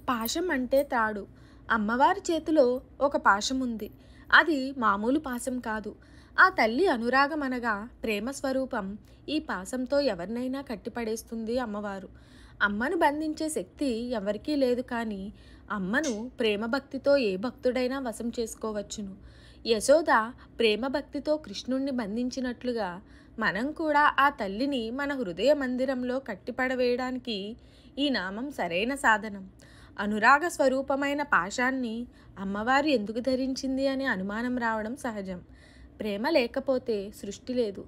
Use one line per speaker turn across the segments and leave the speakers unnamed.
పాశం అంటే తాడు. అమ్మవారి చేతిలో ఒక పాశం ఉంది. అది మామూలు పాశం కాదు. ఆ తల్లి అనురాగం అనగా ప్రేమ స్వరూపం. ఈ పాశంతో ఎవరినైనా కట్టిపడేస్తుంది అమ్మవారు. అమ్మను బంధించే శక్తి ఎవరికీ లేదు, కానీ అమ్మను ప్రేమ భక్తితో ఏ భక్తుడైనా వశం చేసుకోవచ్చును. యశోద ప్రేమ భక్తితో కృష్ణుణ్ణి బంధించినట్లుగా మనం కూడా ఆ తల్లిని మన హృదయ మందిరంలో కట్టిపడవేయడానికి ఈ నామం సరైన సాధనం. అనురాగ స్వరూపమైన పాశాన్ని అమ్మవారు ఎందుకు ధరించింది అనే అనుమానం రావడం సహజం. ప్రేమ లేకపోతే సృష్టి లేదు.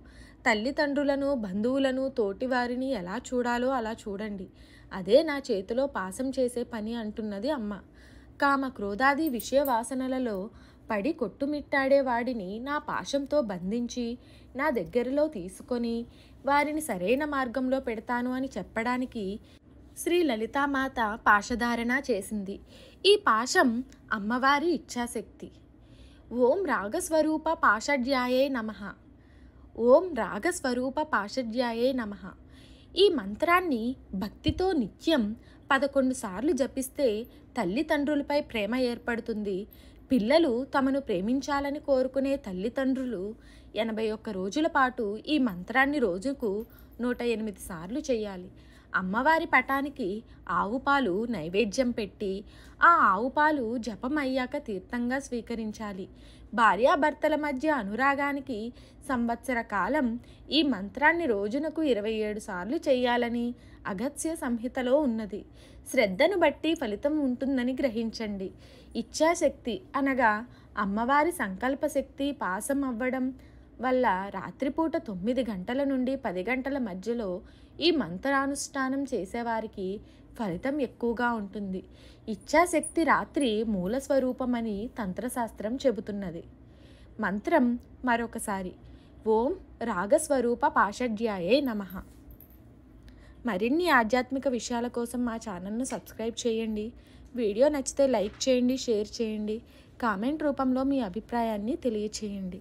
తల్లిదండ్రులను, బంధువులను, తోటివారిని ఎలా చూడాలో అలా చూడండి. అదే నా చేతిలో పాశం చేసే పని అంటున్నది అమ్మ. కామ క్రోధాది విషయ వాసనలలో పడి కొట్టుమిట్టాడే వాడిని నా పాశంతో బంధించి నా దగ్గరలో తీసుకొని వారిని సరైన మార్గంలో పెడతాను అని చెప్పడానికి శ్రీ లలితామాత పాశధారణ చేసింది. ఈ పాశం అమ్మవారి ఇచ్ఛాశక్తి. ఓం రాగస్వరూప పాషడ్యాయే నమః. ఓం రాగస్వరూప పాషడ్యాయే నమః. ఈ మంత్రాన్ని భక్తితో నిత్యం 11 సార్లు జపిస్తే తల్లిదండ్రులపై ప్రేమ ఏర్పడుతుంది. పిల్లలు తమను ప్రేమించాలని కోరుకునే తల్లిదండ్రులు 81 రోజుల పాటు ఈ మంత్రాన్ని రోజుకు 108 సార్లు చేయాలి. అమ్మవారి పటానికి ఆవు పాలు నైవేద్యం పెట్టి ఆ ఆవు పాలు జపం అయ్యాక తీర్థంగా స్వీకరించాలి. భార్యాభర్తల మధ్య అనురాగానికి సంవత్సర కాలం ఈ మంత్రాన్ని రోజునకు 27 సార్లు చేయాలని అగస్త్య సంహితలో ఉన్నది. శ్రద్ధను బట్టి ఫలితం ఉంటుందని గ్రహించండి. ఇచ్ఛాశక్తి అనగా అమ్మవారి సంకల్ప శక్తి పాశం అవ్వడం వల్ల రాత్రిపూట 9 గంటల నుండి 10 గంటల మధ్యలో ఈ మంత్రానుష్ఠానం చేసేవారికి ఫలితం ఎక్కువగా ఉంటుంది. ఇచ్ఛాశక్తి రాత్రి మూల స్వరూపమని తంత్రశాస్త్రం చెబుతున్నది. మంత్రం మరొకసారి: ఓం రాగస్వరూప పాషడ్యాయే నమః. మరిన్ని ఆధ్యాత్మిక విషయాల కోసం మా ఛానల్ను సబ్స్క్రైబ్ చేయండి. వీడియో నచ్చితే లైక్ చేయండి, షేర్ చేయండి. కామెంట్ రూపంలో మీ అభిప్రాయాన్ని తెలియచేయండి.